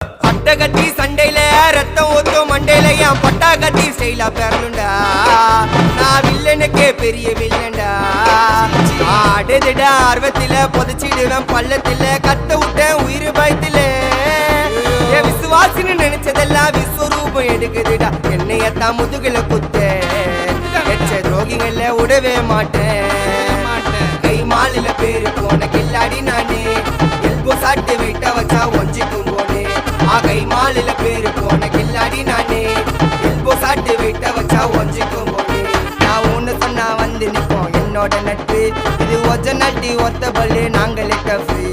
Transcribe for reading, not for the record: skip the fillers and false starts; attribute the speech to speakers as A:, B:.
A: பட்ட கட்டி சண்டையில ரத்தம் ஊத்தும் மண்டையில என் பட்டா கட்டி ஸ்டைலா பேரலுண்டா நான் வில்லனுக்கே பெரிய வில்லன்டா ஆடுதுடா ஆர்வத்தில புதைச்சிடுவேன் பள்ளத்தில கத்த விட்டேன் உயிர் பயத்தில என் விசுவாசின்னு நினைச்சதெல்லாம் விஸ்வரூபம் எடுக்குதுடா என்னையத்தான் முதுகுல குத்த எச்ச துரோகிகள விடவே மாட்டேன் கை மாலில பேரு போன கில்லாடி நானே எல்போ சாட்டு விட்ட வச்சா ஒஞ்சிக்கும் போனே கை மாலில பேரு போன கில்லாடி நானே எல்போ சாட்டு விட்ட வச்சா ஒஞ்சிக்கும் போனே நான் ஒண்ணு சொன்னா வந்து நிப்போம் என்னோட நட்பு இது ஒஜ நட்டி ஒத்த பல்லு நாங்களே கஃபி